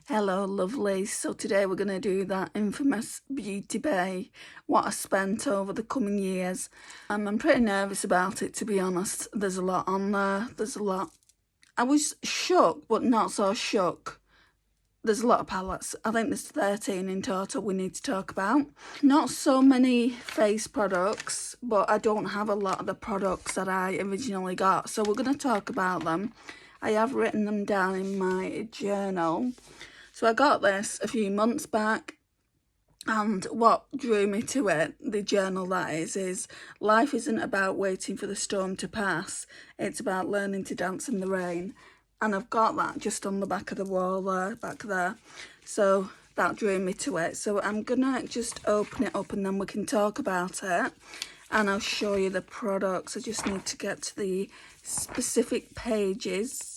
Hello lovelies, so today we're going to do that infamous beauty bay, what I spent over the coming years. I'm pretty nervous about it, to be honest. There's a lot on there, there's a lot. I was shook but not so shook. There's a lot of palettes. I think there's 13 in total we need to talk about. Not so many face products, but I don't have a lot of the products that I originally got, so we're going to talk about them. I have written them down in my journal. So I got this a few months back, and what drew me to it, the journal that is life isn't about waiting for the storm to pass, it's about learning to dance in the rain. And I've got that just on the back of the wall there, back there. So that drew me to it. So I'm gonna just open it up and then we can talk about it. And I'll show you the products. I just need to get to the specific pages,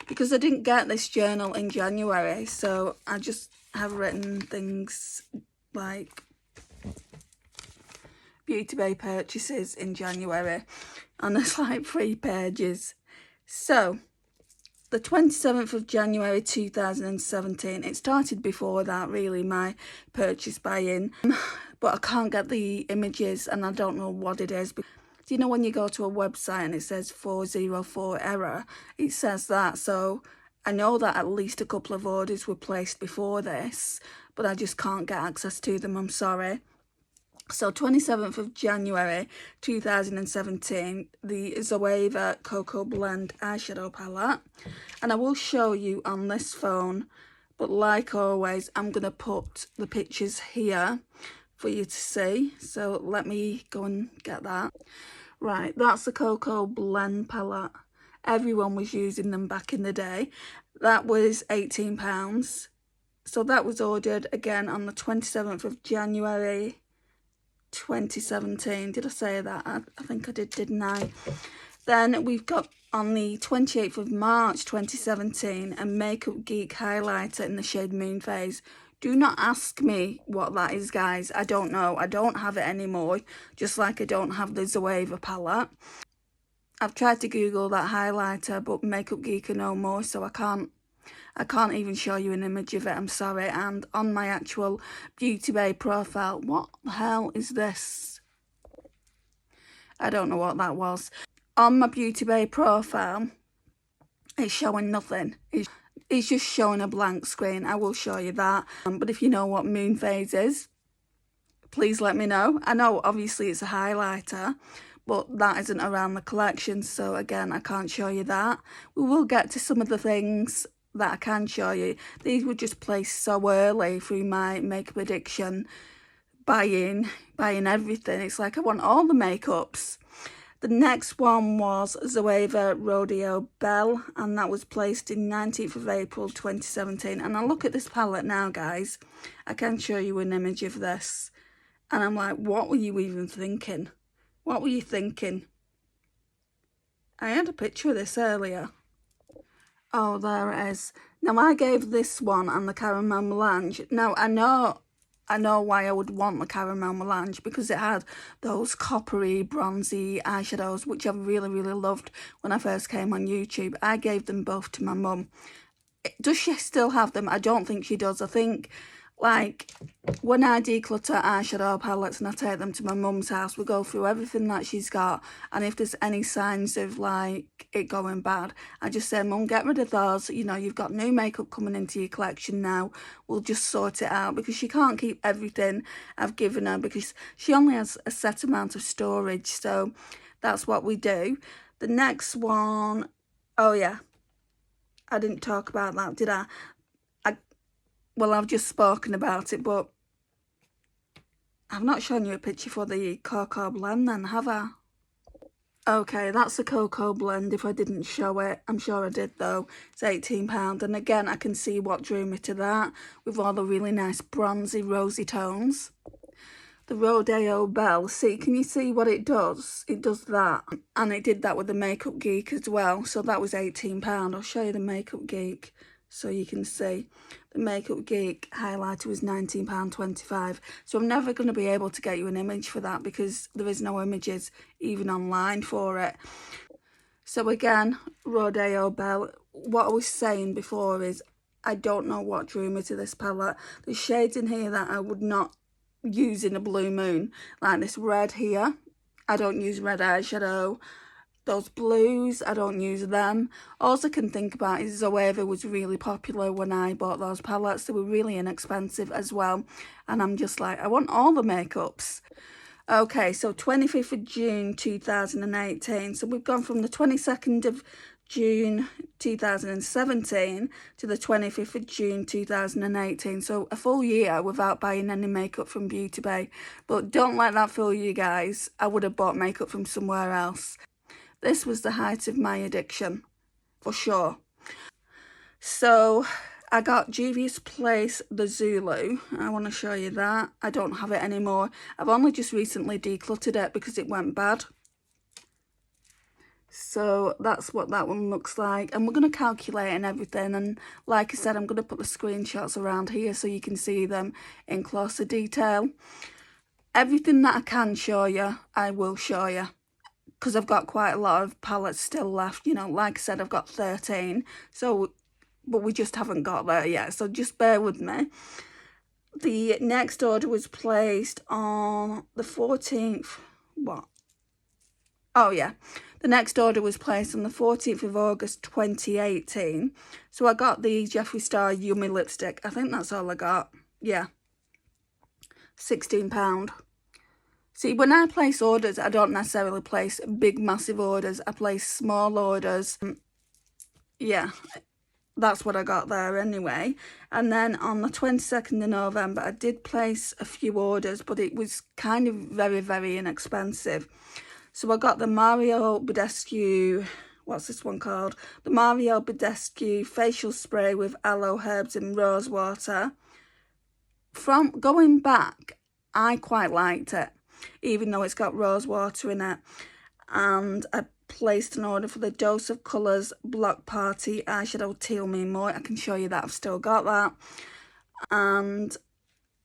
because I didn't get this journal in January, so I just have written things like Beauty Bay purchases in January, and there's like 3 pages. So, the 27th of January 2017, it started before that really, my purchase buy-in, but I can't get the images and I don't know what it is. Do you know when you go to a website and it says 404 error? It says that, so I know that at least a couple of orders were placed before this, but I just can't get access to them, I'm sorry. So 27th of January 2017, the Zoeva Cocoa Blend eyeshadow palette. And I will show you on this phone, but like always, I'm going to put the pictures here for you to see. So let me go and get that. Right, that's the Cocoa Blend palette. Everyone was using them back in the day. That was £18. So that was ordered again on the 27th of January 2017. Did I say that? I think I did, didn't I? Then we've got on the 28th of March 2017 a Makeup Geek highlighter in the shade Moon Phase. Do not ask me what that is, guys. I don't know. I don't have it anymore, just like I don't have the Zoeva palette. I've tried to Google that highlighter, but Makeup Geek are no more, so I can't even show you an image of it, I'm sorry. And on my actual Beauty Bay profile, what the hell is this? I don't know what that was. On my Beauty Bay profile, it's showing nothing. It's just showing a blank screen. I will show you that. But if you know what Moon Phase is, please let me know. I know obviously it's a highlighter, but that isn't around the collection, so again, I can't show you that. We will get to some of the things that I can show you. These were just placed so early through my makeup addiction, buying everything. It's like I want all the makeups. The next one was Zoeva Rodeo Belle, and that was placed in 19th of April 2017. And I look at this palette now, guys. I can show you an image of this. And I'm like, what were you even thinking? What were you thinking? I had a picture of this earlier. Oh, there it is. Now, I gave this one and the Caramel Melange. Now, I know why I would want the Caramel Melange, because it had those coppery, bronzy eyeshadows, which I really, really loved when I first came on YouTube. I gave them both to my mum. Does she still have them? I don't think she does. I think, like, when I declutter eyeshadow palettes and I take them to my mum's house, we go through everything that she's got, and if there's any signs of, like, it going bad, I just say, Mum, get rid of those. You know, you've got new makeup coming into your collection now. We'll just sort it out, because she can't keep everything I've given her, because she only has a set amount of storage, so that's what we do. The next one, oh yeah, I didn't talk about that, did I? Well, I've just spoken about it, but I've not shown you a picture for the Cocoa Blend then, have I? Okay, that's the Cocoa Blend. If I didn't show it, I'm sure I did though. It's £18. And again, I can see what drew me to that, with all the really nice bronzy, rosy tones. The Rodeo Belle, see, can you see what it does? It does that. And it did that with the Makeup Geek as well. So that was £18. I'll show you the Makeup Geek so you can see. The Makeup Geek highlighter was £19.25. So I'm never going to be able to get you an image for that, because there is no images even online for it. So again, Rodeo Belle, what I was saying before is I don't know what drew me to this palette. There's shades in here that I would not use in a blue moon. Like this red here. I don't use red eyeshadow. Those blues, I don't use them. All I can think about is Zoeva was really popular when I bought those palettes. They were really inexpensive as well. And I'm just like, I want all the makeups. Okay, so 25th of June 2018. So we've gone from the 22nd of June 2017 to the 25th of June 2018. So a full year without buying any makeup from Beauty Bay. But don't let that fool you guys. I would have bought makeup from somewhere else. This was the height of my addiction, for sure. So I got Juvia's Place the Zulu. I want to show you that. I don't have it anymore. I've only just recently decluttered it because it went bad. So that's what that one looks like. And we're going to calculate and everything. And like I said, I'm going to put the screenshots around here so you can see them in closer detail. Everything that I can show you, I will show you. Because I've got quite a lot of palettes still left. You know, like I said, I've got 13. So, but we just haven't got there yet. So just bear with me. The next order was placed on the 14th. What? Oh, yeah. The next order was placed on the 14th of August 2018. So I got the Jeffree Star Yummy lipstick. I think that's all I got. Yeah. £16. See, when I place orders, I don't necessarily place big, massive orders. I place small orders. Yeah, that's what I got there anyway. And then on the 22nd of November, I did place a few orders, but it was kind of very, very inexpensive. So I got the Mario Badescu, what's this one called? The Mario Badescu facial spray with aloe herbs and rose water. From going back, I quite liked it, even though it's got rose water in it. And I placed an order for the Dose of Colours Block Party eyeshadow Teal Me More. I can show you that I've still got that. And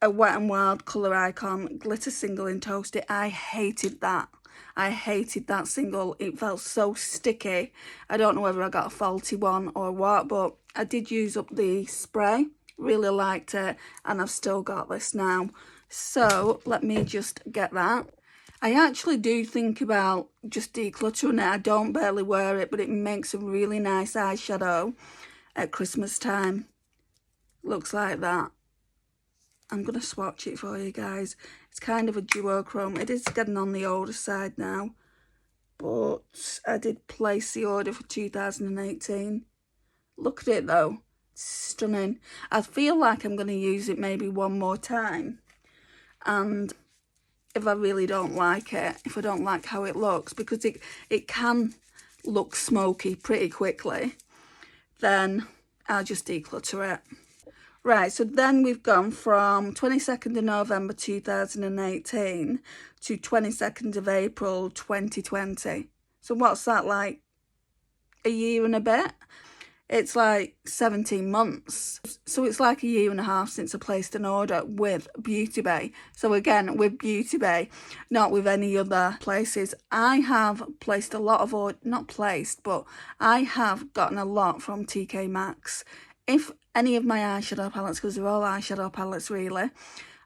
a Wet n Wild Colour Icon glitter single in Toasty. I hated that. I hated that single. It felt so sticky. I don't know whether I got a faulty one or what, but I did use up the spray. Really liked it, and I've still got this now. So let me just get that. I actually do think about just decluttering it. I don't barely wear it, but it makes a really nice eyeshadow at Christmas time. Looks like that. I'm going to swatch it for you guys. It's kind of a duochrome. It is getting on the older side now, but I did place the order for 2018. Look at it though. It's stunning. I feel like I'm going to use it maybe one more time. And if I really don't like it, if I don't like how it looks, because it can look smoky pretty quickly, then I'll just declutter it. Right, so then we've gone from 22nd of November 2018 to 22nd of April 2020. So what's that, like a year and a bit? It's like 17 months. So it's like a year and a half since I placed an order with Beauty Bay. So again, with Beauty Bay, not with any other places. I have placed a lot of orders, not placed, but I have gotten a lot from TK Maxx. If any of my eyeshadow palettes, because they're all eyeshadow palettes really,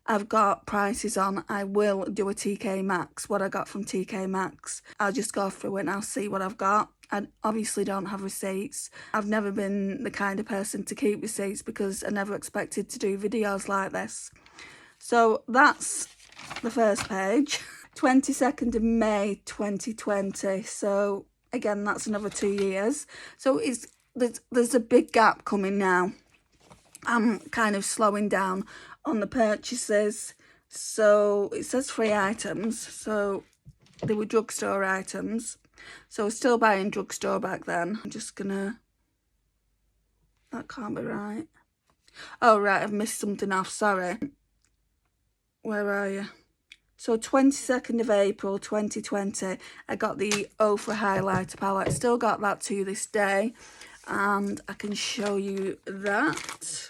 I've got prices on, I will do a TK Maxx, what I got from TK Maxx. I'll just go through it and I'll see what I've got. I obviously don't have receipts. I've never been the kind of person to keep receipts because I never expected to do videos like this. So that's the first page. 22nd of May 2020. So again, that's another 2 years. So there's a big gap coming now. I'm kind of slowing down on the purchases. So it says 3 items. So they were drugstore items. So I was still buying drugstore back then. I'm just gonna... That can't be right. Oh, right, I've missed something off, sorry. Where are you? So 22nd of April 2020, I got the Ofra highlighter palette. I still got that to this day. And I can show you that.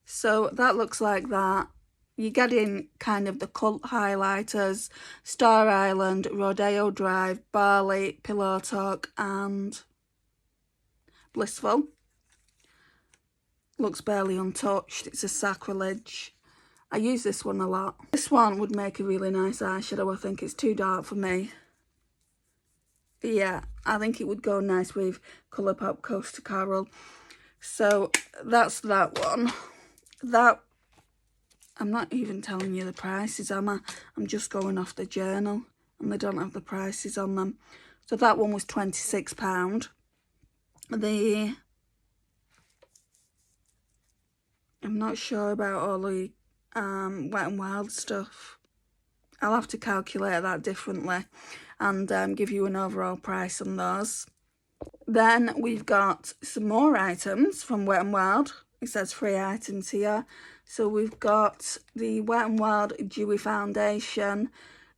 So that looks like that. You get in kind of the cult highlighters, Star Island, Rodeo Drive, Barley, Pillow Talk and Blissful. Looks barely untouched. It's a sacrilege. I use this one a lot. This one would make a really nice eyeshadow. I think it's too dark for me. Yeah, I think it would go nice with Colourpop Coaster Coral. So that's that one. That, I'm not even telling you the prices, am I? I'm just going off the journal and they don't have the prices on them. So that one was £26. I'm not sure about all the Wet n Wild stuff. I'll have to calculate that differently and give you an overall price on those. Then we've got some more items from Wet n Wild. It says 3 items here. So we've got the Wet n Wild Dewy Foundation,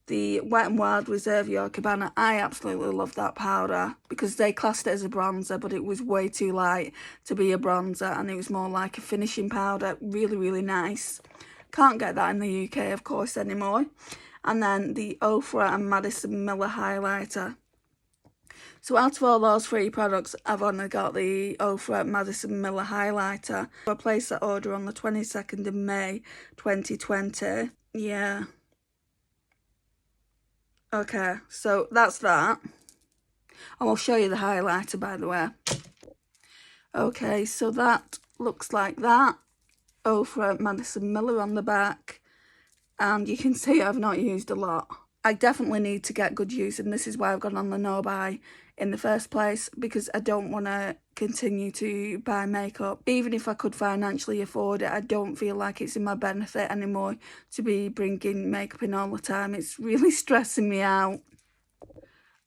the Wet n Wild Reserve Your Cabana. I absolutely love that powder because they classed it as a bronzer, but it was way too light to be a bronzer and it was more like a finishing powder. Really, really nice. Can't get that in the UK, of course, anymore. And then the Ofra and Madison Miller highlighter. So out of all those 3 products, I've only got the Ofra Madison Miller highlighter. I placed that order on the 22nd of May 2020. Yeah. Okay, so that's that. And I'll show you the highlighter, by the way. Okay, so that looks like that. Ofra Madison Miller on the back. And you can see I've not used a lot. I definitely need to get good use, and this is why I've gone on the no buy in the first place, because I don't want to continue to buy makeup. Even if I could financially afford it, I don't feel like it's in my benefit anymore to be bringing makeup in all the time. It's really stressing me out.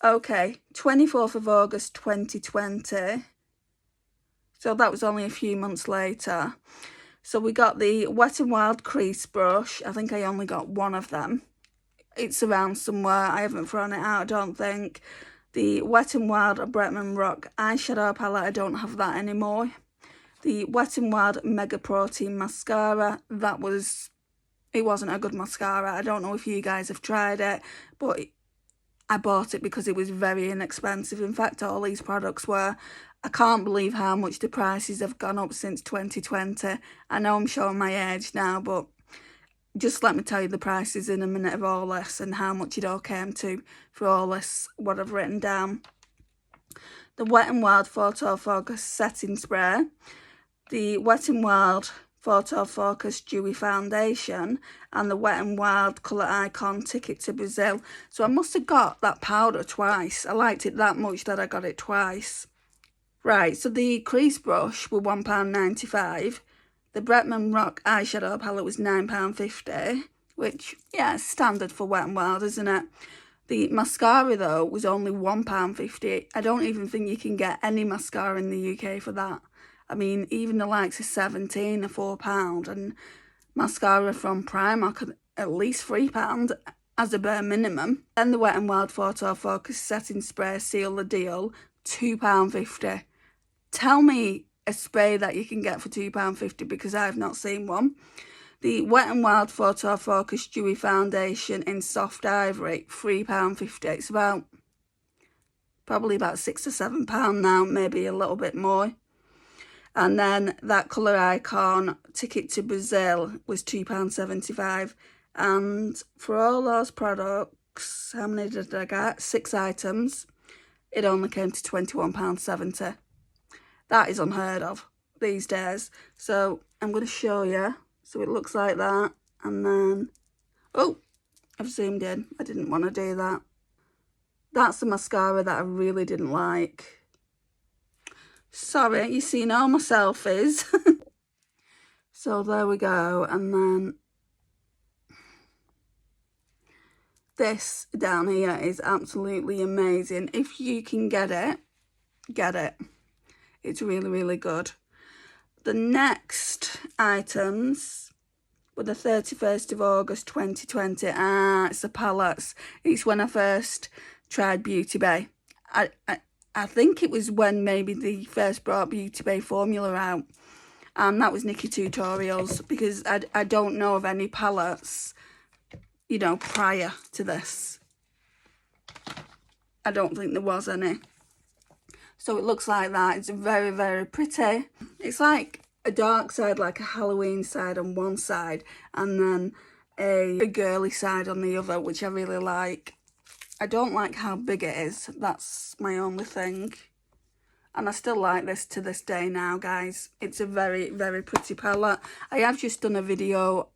Okay, 24th of August 2020. So that was only a few months later. So we got the Wet n Wild crease brush. I think I only got one of them. It's around somewhere. I haven't thrown it out, I don't think. The Wet n Wild Bretman Rock eyeshadow palette. I don't have that anymore. The Wet n Wild Mega Protein mascara. It wasn't a good mascara. I don't know if you guys have tried it, but I bought it because it was very inexpensive. In fact, all these products were. I can't believe how much the prices have gone up since 2020. I know I'm showing my age now, but just let me tell you the prices in a minute of all this and how much it all came to for all this, what I've written down. The Wet n Wild Photo Focus Setting Spray, the Wet n Wild Photo Focus Dewy Foundation, and the Wet n Wild Colour Icon Ticket to Brazil. So I must have got that powder twice. I liked it that much that I got it twice. Right, so the crease brush were £1.95. The Bretman Rock eyeshadow palette was £9.50, which, yeah, is standard for Wet n Wild, isn't it? The mascara, though, was only £1.50. I don't even think you can get any mascara in the UK for that. I mean, even the likes of 17 are £4, and mascara from Primark at least £3 as a bare minimum. Then the Wet n Wild Photo Focus Setting Spray Seal the Deal, £2.50. Tell me a spray that you can get for £2.50 because I've not seen one. The Wet n Wild Photo Focus Dewy Foundation in Soft Ivory, £3.50. It's probably about £6 or £7 now, maybe a little bit more. And then that Colour Icon Ticket to Brazil was £2.75. And for all those products, how many did I get? 6 items. It only came to £21.70. That is unheard of these days. So I'm going to show you. So it looks like that. And then, oh, I've zoomed in. I didn't want to do that. That's the mascara that I really didn't like. Sorry, you've seen all my selfies. So there we go. And then this down here is absolutely amazing. If you can get it, get it. It's really, really good. The next items were the 31st of August 2020. It's the palettes. It's when I first tried Beauty Bay. I think it was when maybe they first brought Beauty Bay formula out. And that was Nikki Tutorials, because I don't know of any palettes, you know, prior to this. I don't think there was any. So it looks like that. It's very, very pretty. It's like a dark side, like a Halloween side on one side, and then a girly side on the other, which I really like. I don't like how big it is. That's my only thing. And I still like this to this day now, guys. It's a very, very pretty palette. I have just done a video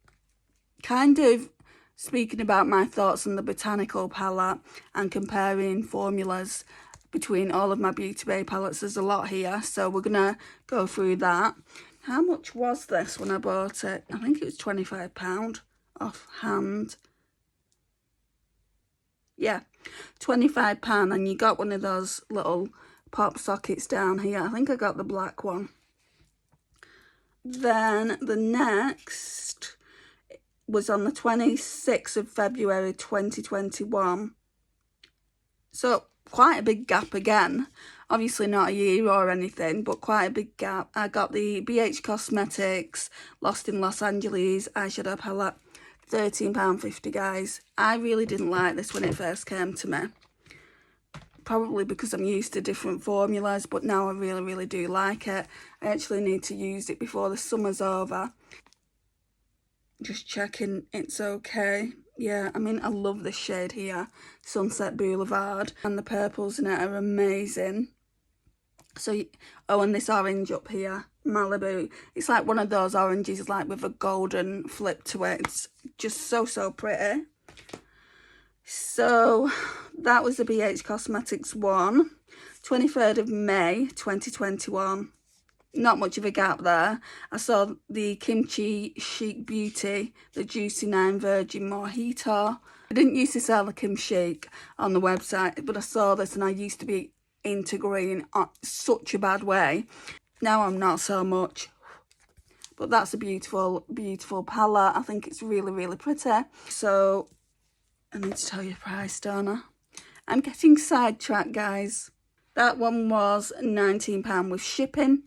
kind of speaking about my thoughts on the botanical palette and comparing formulas between all of my Beauty Bay palettes. There's a lot here, so we're going to go through that. How much was this when I bought it? I think it was £25 offhand. Yeah, £25, and you got one of those little pop sockets down here. I think I got the black one. Then the next was on the 26th of February 2021. So quite a big gap again. Obviously not a year or anything, but quite a big gap. I got the BH Cosmetics Lost in Los Angeles eyeshadow palette. £13.50, guys. I really didn't like this when it first came to me. Probably because I'm used to different formulas, but now I really, really do like it. I actually need to use it before the summer's over. Just checking it's okay. Yeah, I mean, I love this shade here, Sunset Boulevard, and the purples in it are amazing. So, oh, and this orange up here, Malibu. It's like one of those oranges, like with a golden flip to it. It's just so, so pretty. So, that was the BH Cosmetics one. 23rd of May, 2021. Not much of a gap there. I saw the Kimchi Chic Beauty, the Juicy 9 Virgin Mojito. I didn't used to sell the Kim Chic on the website, but I saw this and I used to be into green in such a bad way. Now I'm not so much. But that's a beautiful, beautiful palette. I think it's really, really pretty. So, I need to tell you the price, don't I? I'm getting sidetracked, guys. That one was £19 with shipping.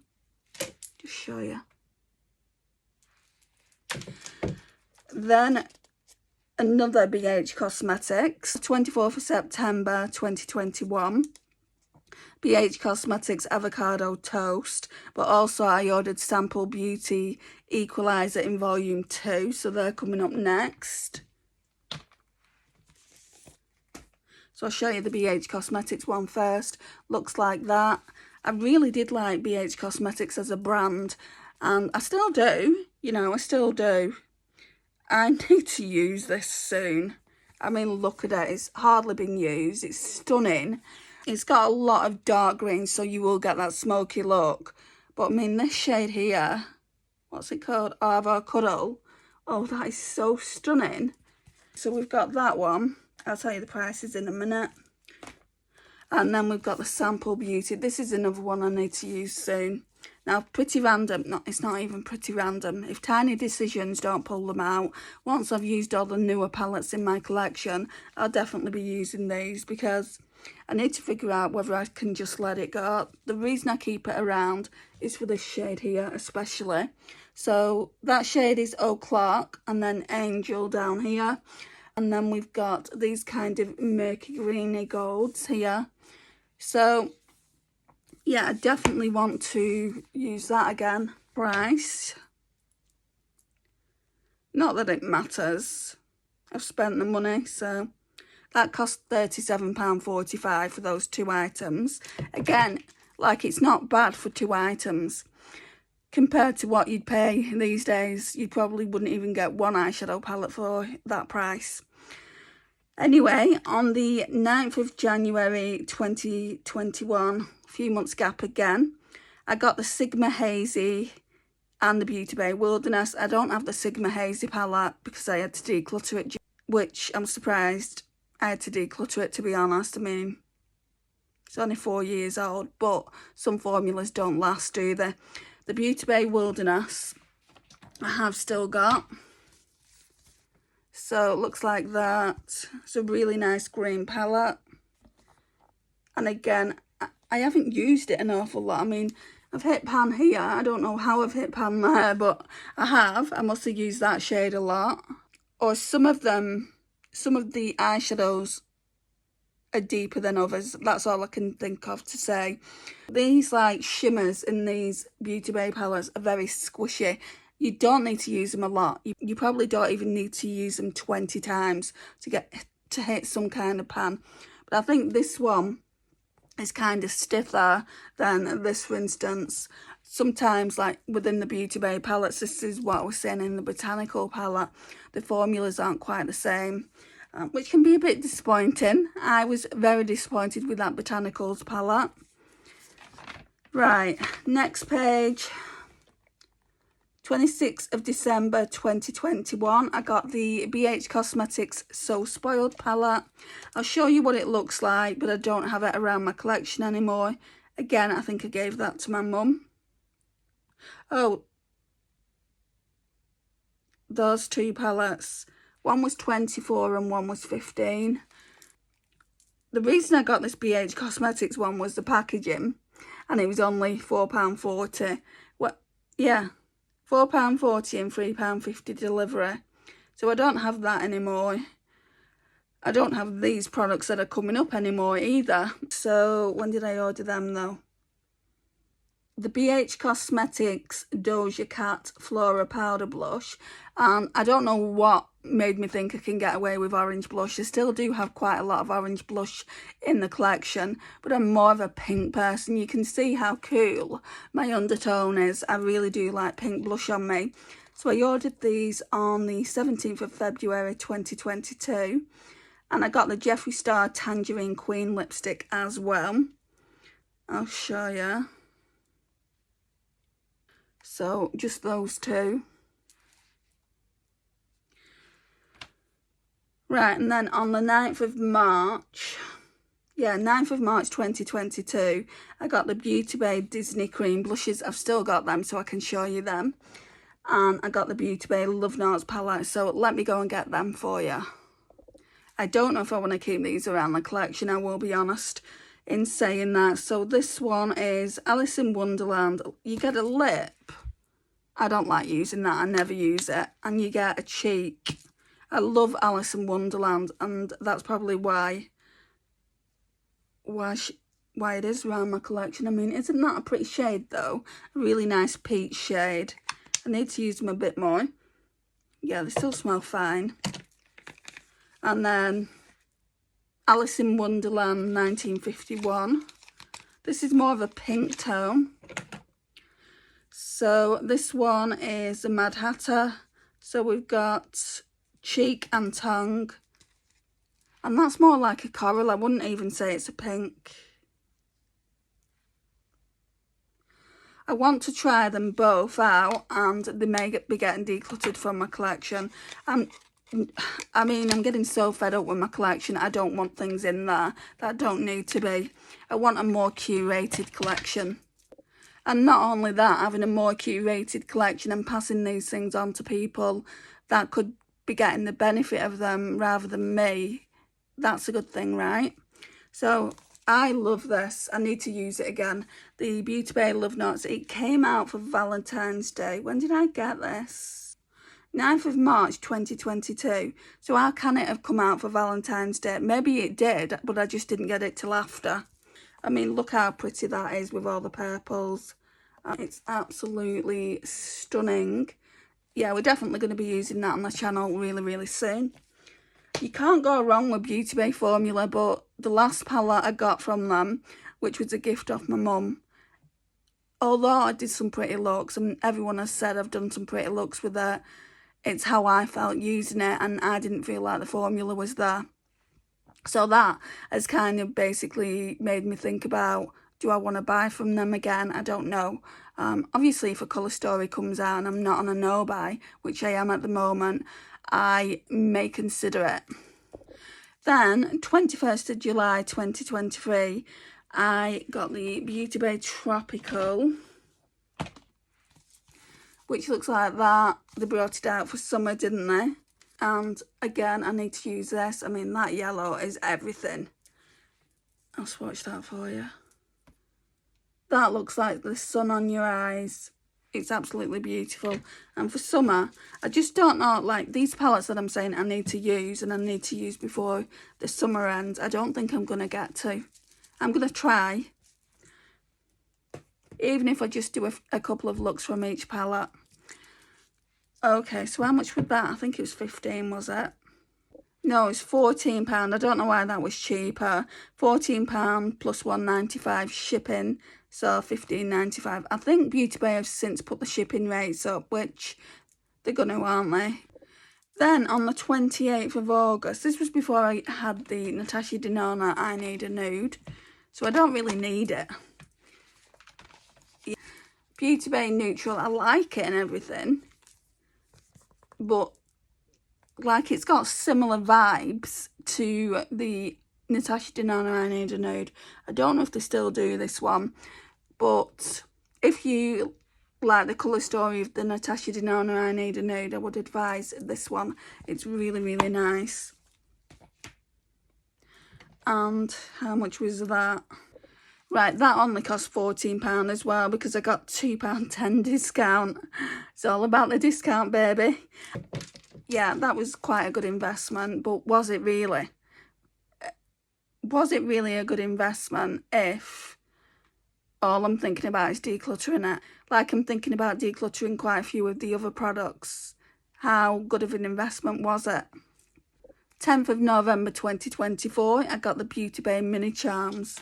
Just show you. Then another BH Cosmetics, 24th of September 2021. BH Cosmetics Avocado Toast, but also I ordered Sample Beauty Equalizer in Volume 2, so they're coming up next. So I'll show you the BH Cosmetics one first. Looks like that. I really did like BH Cosmetics as a brand, and I still do, you know, I still do. I need to use this soon. I mean, look at it, it's hardly been used, it's stunning. It's got a lot of dark greens, so you will get that smoky look. But I mean, this shade here, what's it called? Avocado. Oh, that is so stunning. So we've got that one. I'll tell you the prices in a minute. And then we've got the Sample Beauty. This is another one I need to use soon. Now, pretty random. No, it's not even pretty random. If Tiny Decisions don't pull them out, once I've used all the newer palettes in my collection, I'll definitely be using these because I need to figure out whether I can just let it go. The reason I keep it around is for this shade here, especially. So that shade is Eau Clark, and then Angel down here. And then we've got these kind of murky greeny golds here. So, yeah, I definitely want to use that again. Price. Not that it matters. I've spent the money, so that cost £37.45 for those 2 items. Again, like, it's not bad for 2 items. Compared to what you'd pay these days, you probably wouldn't even get 1 eyeshadow palette for that price. Anyway, on the 9th of January 2021, a few months gap again, I got the Sigma Hazy and the Beauty Bay Wilderness. I don't have the Sigma Hazy palette because I had to declutter it, which I'm surprised I had to declutter it, to be honest. I mean, it's only 4 years old, but some formulas don't last, do they? The Beauty Bay Wilderness I have still got. So it looks like that. It's a really nice green palette. And again, I haven't used it an awful lot. I mean, I've hit pan here. I don't know how I've hit pan there, but I have. I must have used that shade a lot. Or some of the eyeshadows are deeper than others. That's all I can think of to say. These like shimmers in these Beauty Bay palettes are very squishy. You don't need to use them a lot. You probably don't even need to use them 20 times to get to hit some kind of pan. But I think this one is kind of stiffer than this, for instance. Sometimes, like within the Beauty Bay palettes, this is what I was saying in the Botanical palette, the formulas aren't quite the same, which can be a bit disappointing. I was very disappointed with that Botanicals palette. Right, next page. 26th of December 2021, I got the BH Cosmetics So Spoiled palette. I'll show you what it looks like, but I don't have it around my collection anymore. Again, I think I gave that to my mum. Oh, those two palettes. One was 24 and one was 15. The reason I got this BH Cosmetics one was the packaging, and it was only £4.40. What? Yeah. £4.40 and £3.50 delivery. So I don't have that anymore. I don't have these products that are coming up anymore either. So when did I order them though? The BH Cosmetics Doja Cat Flora Powder Blush. And I don't know what made me think I can get away with orange blush. I still do have quite a lot of orange blush in the collection, but I'm more of a pink person. You can see how cool my undertone is. I really do like pink blush on me. So I ordered these on the 17th of February 2022. And I got the Jeffree Star Tangerine Queen lipstick as well. I'll show you. So just those two. Right, and then on the 9th of March, 9th of March 2022, I got the Beauty Bay Disney Cream blushes. I've still got them, so I can show you them. And I got the Beauty Bay Love Notes palette, so let me go and get them for you. I don't know if I want to keep these around the collection, I will be honest in saying that. So this one is Alice in Wonderland. You get a lip. I don't like using that, I never use it. And you get a cheek. I love Alice in Wonderland, and that's probably why it is around my collection. I mean, isn't that a pretty shade though? A really nice peach shade. I need to use them a bit more. Yeah, they still smell fine. And then Alice in Wonderland 1951. This is more of a pink tone. So this one is the Mad Hatter. So we've got Cheek and Tongue. And that's more like a coral. I wouldn't even say it's a pink. I want to try them both out, and they may be getting decluttered from my collection. I mean, I'm getting so fed up with my collection. I don't want things in there that don't need to be. I want a more curated collection. And not only that, having a more curated collection and passing these things on to people that could be getting the benefit of them rather than me, that's a good thing, right? So I love this. I need to use it again. The Beauty Bay Love Notes. It came out for Valentine's Day. When did I get this? 9th of March 2022. So how can it have come out for Valentine's Day? Maybe it did, but I just didn't get it till after. I mean, look how pretty that is with all the purples. It's absolutely stunning. Yeah, we're definitely going to be using that on the channel really, really soon. You can't go wrong with Beauty Bay formula, but the last palette I got from them, which was a gift off my mum, although I did some pretty looks, and everyone has said I've done some pretty looks with it, it's how I felt using it, and I didn't feel like the formula was there. So that has kind of basically made me think about, do I want to buy from them again? I don't know. Obviously, if a colour story comes out and I'm not on a no-buy, which I am at the moment, I may consider it. Then, 21st of July 2023, I got the Beauty Bay Tropical, which looks like that. They brought it out for summer, didn't they? And again, I need to use this. I mean, that yellow is everything. I'll swatch that for you. That looks like the sun on your eyes. It's absolutely beautiful. And for summer, I just don't know, like these palettes that I'm saying I need to use and I need to use before the summer ends, I don't think I'm going to get to. I'm going to try, even if I just do a couple of looks from each palette. Okay, so how much was that? I think it was 15, was it? No, it's £14. I don't know why that was cheaper. £14 plus £1.95 shipping, so £15.95. I think Beauty Bay have since put the shipping rates up, which they're going to, aren't they? Then on the 28th of August, this was before I had the Natasha Denona I Need a Nude, so I don't really need it. Beauty Bay Neutral, I like it and everything, but like it's got similar vibes to the Natasha Denona I Need a Nude. I don't know if they still do this one, but if you like the colour story of the Natasha Denona I Need a Nude, I would advise this one. It's really, really nice. And how much was that? Right, that only cost £14 as well because I got £2.10 discount. It's all about the discount, baby. Yeah, that was quite a good investment, but was it really? Was it really a good investment if all I'm thinking about is decluttering it? Like I'm thinking about decluttering quite a few of the other products. How good of an investment was it? 10th of November 2024, I got the Beauty Bay Mini Charms.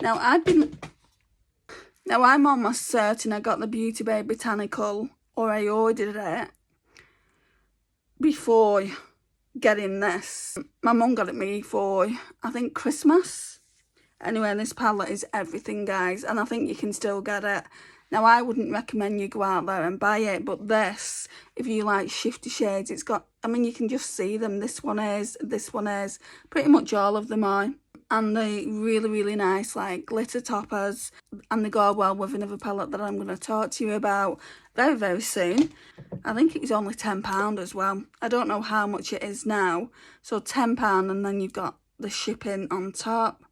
Now I'm almost certain I got the Beauty Bay Botanical, or I ordered it before getting this. My mum got it me for, I think, Christmas. Anyway, this palette is everything, guys, and I think you can still get it. Now, I wouldn't recommend you go out there and buy it, but this, if you like shifty shades, it's got, I mean, you can just see them. This one is, pretty much all of them are. And they're really, really nice, like glitter toppers, and they go well with another palette that I'm going to talk to you about very, very soon. I think it was only £10 as well. I don't know how much it is now. So £10, and then you've got the shipping on top.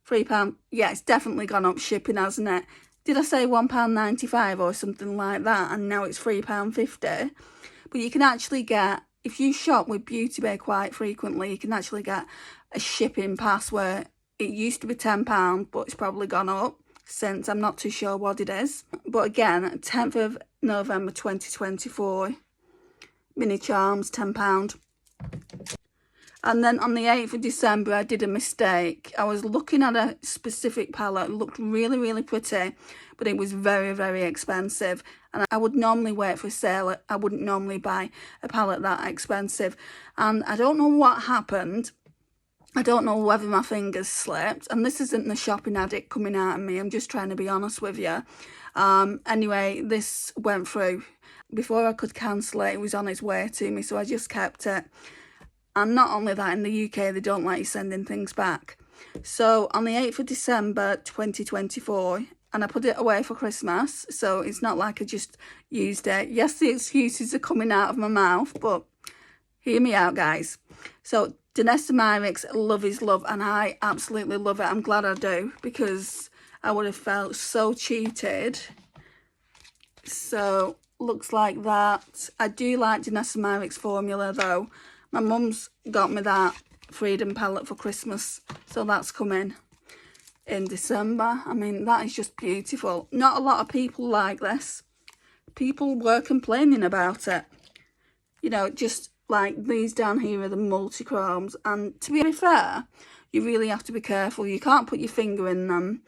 £3. Yeah, it's definitely gone up shipping, hasn't it? Did I say £1.95 or something like that? And now it's £3.50. But you can actually get, if you shop with Beauty Bay quite frequently, you can actually get a shipping pass where it used to be £10, but it's probably gone up since. I'm not too sure what it is. But again, 10th of November 2024, Mini Charms, £10. And then on the 8th of December, I did a mistake. I was looking at a specific palette. It looked really, really pretty, but it was very, very expensive. And I would normally wait for a sale. I wouldn't normally buy a palette that expensive. And I don't know what happened. I don't know whether my fingers slipped. And this isn't the shopping addict coming out of me. I'm just trying to be honest with you. Anyway, this went through. Before I could cancel it, it was on its way to me. So I just kept it. And not only that, in the UK, they don't like you sending things back. So on the 8th of December 2024, and I put it away for Christmas, so it's not like I just used it. Yes, the excuses are coming out of my mouth, but hear me out, guys. So Danessa Myricks, Love is Love, and I absolutely love it. I'm glad I do, because I would have felt so cheated. So looks like that. I do like Danessa Myricks formula, though. My mum's got me that Freedom palette for Christmas, so that's coming in December. I mean, that is just beautiful. Not a lot of people like this. People were complaining about it. You know, just like these down here are the multi-chromes, and to be fair, you really have to be careful. You can't put your finger in them.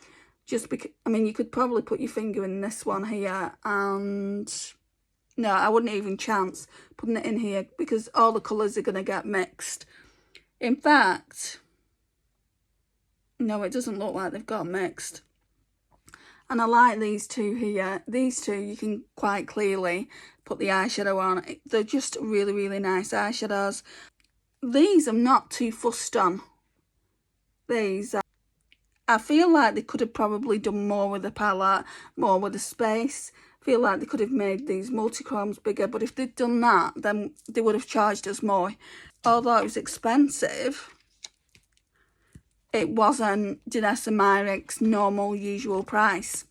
Just because, I mean, you could probably put your finger in this one here, and no, I wouldn't even chance putting it in here because all the colours are going to get mixed. In fact, no, it doesn't look like they've got mixed. And I like these two here. These two, you can quite clearly put the eyeshadow on. They're just really, really nice eyeshadows. These I'm not too fussed on. These, I feel like they could have probably done more with the palette, more with the space. Feel like they could have made these multi-chromes bigger, but if they'd done that, then they would have charged us more. Although it was expensive, it wasn't Danessa Myricks' normal usual price.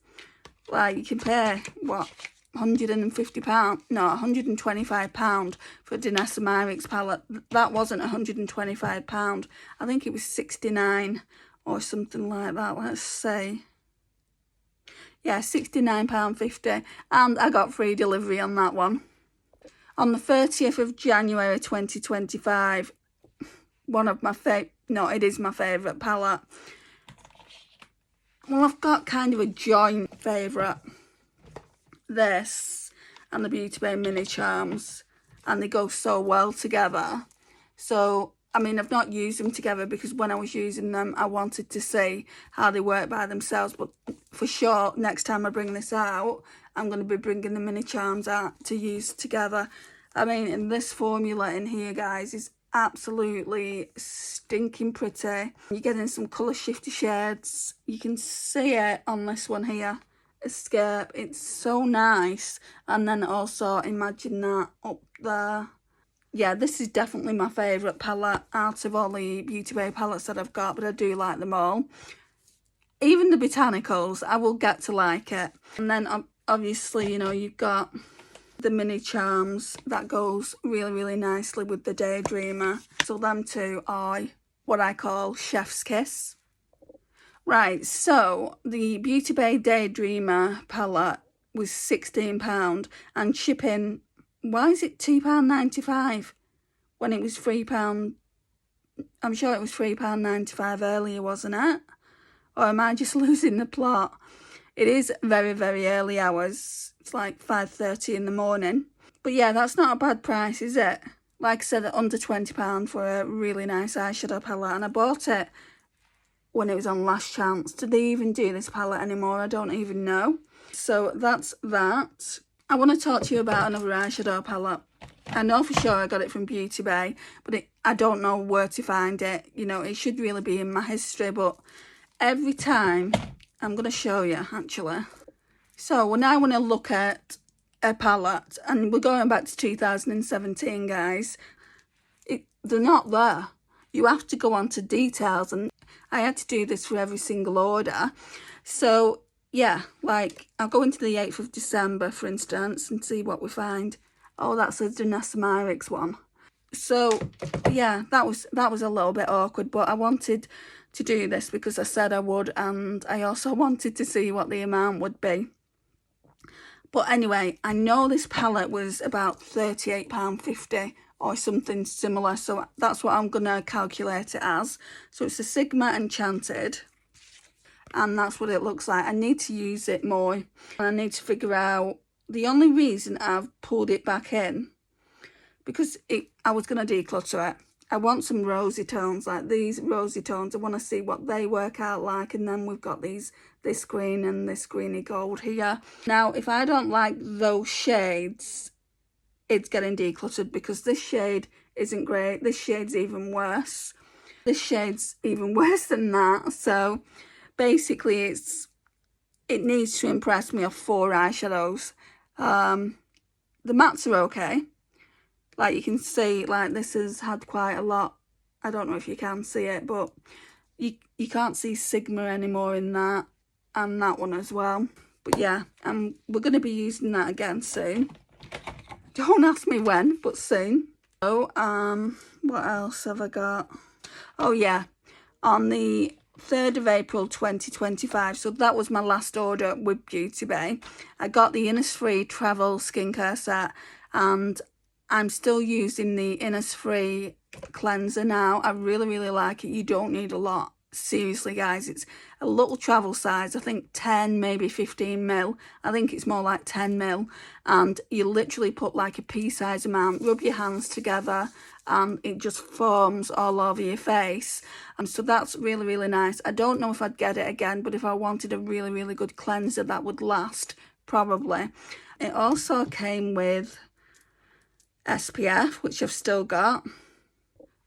Like, you can pay, what, £150, no, £125 for a Innosfree palette. That wasn't £125. I think it was 69 or something like that. Let's see. Yeah, £69.50, and I got free delivery on that one. On the 30th of January 2025, one of my it is my favourite palette. Well, I've got kind of a joint favourite. This and the Beauty Bay Mini Charms, and they go so well together. So, I mean, I've not used them together because when I was using them, I wanted to see how they work by themselves. But for sure, next time I bring this out, I'm going to be bringing the Mini Charms out to use together. I mean, and this formula in here, guys, is absolutely stinking pretty. You're getting some colour shifty shades. You can see it on this one here. Escape. It's so nice. And then also imagine that up there. Yeah, this is definitely my favourite palette out of all the Beauty Bay palettes that I've got, but I do like them all. Even the botanicals, I will get to like it. And then obviously, you know, you've got the Mini Charms that goes really, really nicely with the Daydreamer. So them two are what I call chef's kiss. Right, so the Beauty Bay Daydreamer palette was £16 and shipping, why is it £2.95 when it was £3? I'm sure it was £3.95 earlier, wasn't it? Or am I just losing the plot? It is very, very early hours. It's like 5:30 in the morning. But yeah, that's not a bad price, is it? Like I said, under £20 for a really nice eyeshadow palette. And I bought it when it was on last chance. Did they even do this palette anymore? I don't even know. So that's that. I want to talk to you about another eyeshadow palette. I know for sure I got it from Beauty Bay, but I don't know where to find it. You know, it should really be in my history, but every time, I'm going to show you actually. So when I want to look at a palette, and we're going back to 2017, guys, they're not there. You have to go on to details, and I had to do this for every single order. So yeah, like I'll go into the 8th of December, for instance, and see what we find. Oh, that's a Innosfree one. So yeah, that was a little bit awkward, but I wanted to do this because I said I would, and I also wanted to see what the amount would be. But anyway, I know this palette was about £38.50 or something similar, so that's what I'm going to calculate it as. So it's a Sigma Enchanted, and that's what it looks like. I need to use it more, and I need to figure out the only reason I've pulled it back in, because I was going to declutter it. I want some rosy tones, like these rosy tones. I want to see what they work out like. And then we've got this green and this greeny gold here. Now, if I don't like those shades, it's getting decluttered, because this shade isn't great. This shade's even worse. This shade's even worse than that. So basically it needs to impress me of 4 eyeshadows. The mattes are okay. Like you can see, like this has had quite a lot. I don't know if you can see it, but you can't see Sigma anymore in that, and that one as well. But yeah, we're going to be using that again soon. Don't ask me when, but soon. So, what else have I got? Oh yeah, on the 3rd of April 2025, so that was my last order with Beauty Bay. I got the Innosfree Travel Skincare Set, and I'm still using the Innisfree cleanser now. I really, really like it. You don't need a lot. Seriously, guys, it's a little travel size. I think 10, maybe 15 mil. I think it's more like 10 mil. And you literally put like a pea-size amount, rub your hands together, and it just forms all over your face. And so that's really, really nice. I don't know if I'd get it again, but if I wanted a really, really good cleanser that would last, probably. It also came with SPF, which I've still got.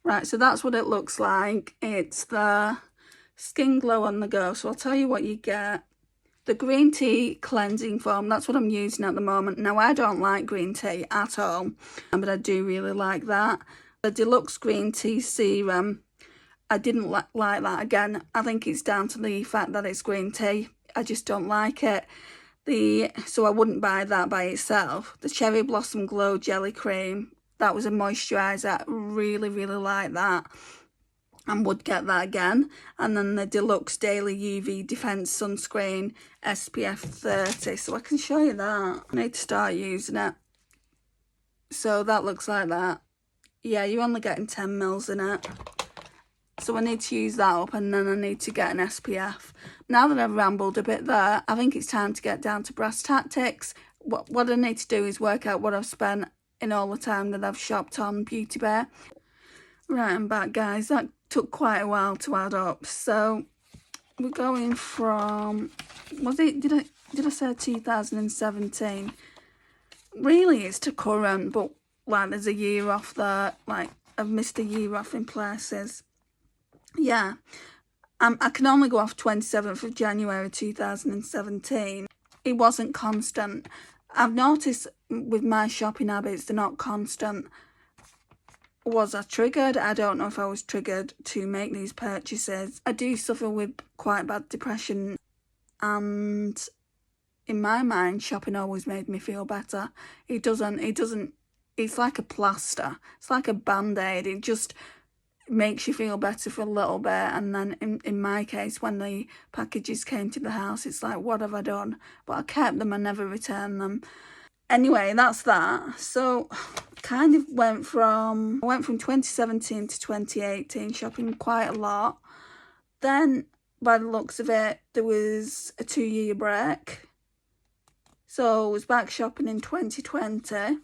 Right, so that's what it looks like. It's the Skin Glow on the Go. So I'll tell you what you get. The green tea cleansing foam, that's what I'm using at the moment. Now, I don't like green tea at all, but I do really like that. The deluxe green tea serum, I didn't like that. Again, I think it's down to the fact that it's green tea. I just don't like it. So I wouldn't buy that by itself. The Cherry Blossom Glow Jelly Cream, that was a moisturiser. Really, really like that, and would get that again. And then the Deluxe Daily UV Defense Sunscreen SPF 30. So I can show you that. I need to start using it. So that looks like that. Yeah, you're only getting 10 mils in it. So I need to use that up, and then I need to get an SPF. Now that I've rambled a bit there, I think it's time to get down to brass tactics. What I need to do is work out what I've spent in all the time that I've shopped on Beauty Bay. Right, I'm back, guys. That took quite a while to add up. So we're going from, did I say 2017? Really, it's to current, but like there's a year off there. Like I've missed a year off in places. Yeah, I can only go off 27th of January 2017. It wasn't constant. I've noticed with my shopping habits, they're not constant. Was I triggered? I don't know if I was triggered to make these purchases. I do suffer with quite bad depression, and in my mind, shopping always made me feel better. It doesn't, it's like a plaster. It's like a band-aid. It just makes you feel better for a little bit, and then in my case, when the packages came to the house, it's like, what have I done? But I kept them, I never returned them. Anyway, that's that. So kind of went from 2017 to 2018 shopping quite a lot. Then by the looks of it, there was a 2-year break, so I was back shopping in 2020.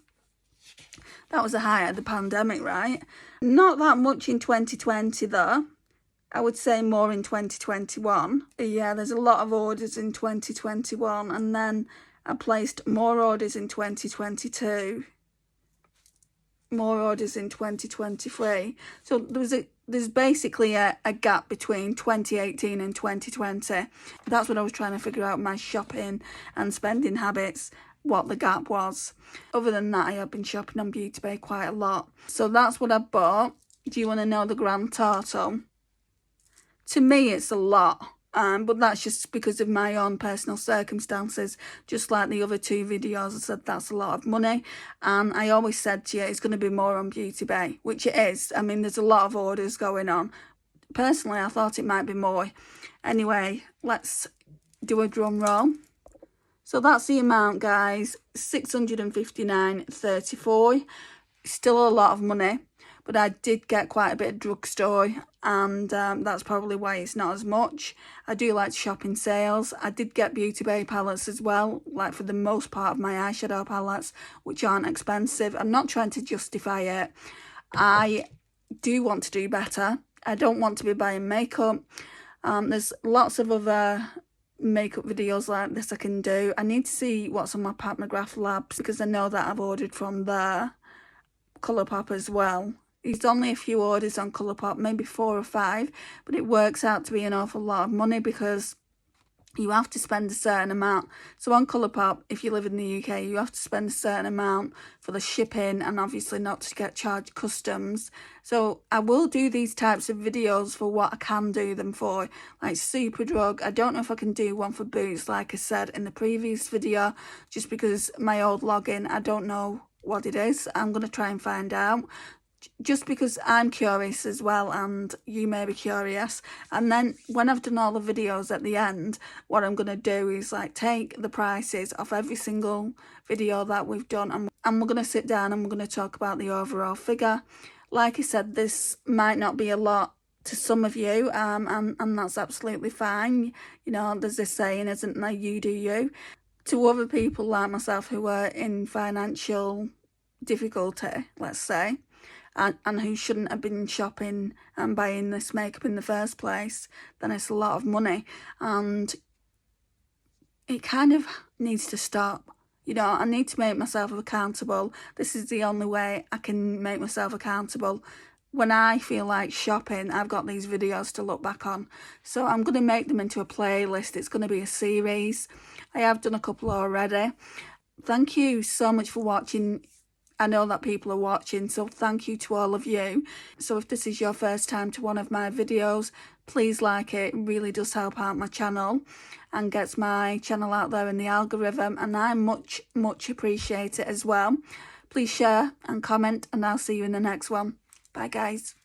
That was the height of the pandemic, right? Not that much in 2020 though. I would say more in 2021. Yeah, there's a lot of orders in 2021, and then I placed more orders in 2022. More orders in 2023. So there's basically a gap between 2018 and 2020. That's what I was trying to figure out, my shopping and spending habits, what the gap was. Other than that, I have been shopping on Beauty Bay quite a lot. So that's what I bought. Do you want to know the grand total? To me, it's a lot. But that's just because of my own personal circumstances. Just like the other 2 videos, I said that's a lot of money. And I always said to you, it's going to be more on Beauty Bay, which it is. I mean, there's a lot of orders going on. Personally, I thought it might be more. Anyway, let's do a drum roll. So that's the amount, guys, $659.34. Still a lot of money, but I did get quite a bit of drugstore, and that's probably why it's not as much. I do like to shop in sales. I did get Beauty Bay palettes as well, like for the most part of my eyeshadow palettes, which aren't expensive. I'm not trying to justify it. I do want to do better. I don't want to be buying makeup. There's lots of other makeup videos like this I can do. I need to see what's on my Pat McGrath Labs, because I know that I've ordered from there. Colourpop as well. It's only a few orders on Colourpop, maybe 4 or 5, but it works out to be an awful lot of money because you have to spend a certain amount. So on Colourpop, if you live in the UK, you have to spend a certain amount for the shipping, and obviously not to get charged customs. So I will do these types of videos for what I can do them for, like Superdrug. I don't know if I can do one for Boots, like I said in the previous video, just because my old login, I don't know what it is. I'm going to try and find out, just because I'm curious as well, and you may be curious. And then when I've done all the videos at the end, what I'm going to do is like take the prices off every single video that we've done, and we're going to sit down and we're going to talk about the overall figure. Like I said, this might not be a lot to some of you, and that's absolutely fine. You know, there's this saying, isn't there, you do you. To other people like myself who are in financial difficulty, let's say, and who shouldn't have been shopping and buying this makeup in the first place, then it's a lot of money, and it kind of needs to stop. You know, I need to make myself accountable. This is the only way I can make myself accountable. When I feel like shopping, I've got these videos to look back on. So I'm going to make them into a playlist. It's going to be a series. I have done a couple already. Thank you so much for watching. I know that people are watching, so thank you to all of you. So if this is your first time to one of my videos, please like it. It really does help out my channel and gets my channel out there in the algorithm, and I much appreciate it as well. Please share and comment, and I'll see you in the next one. Bye guys.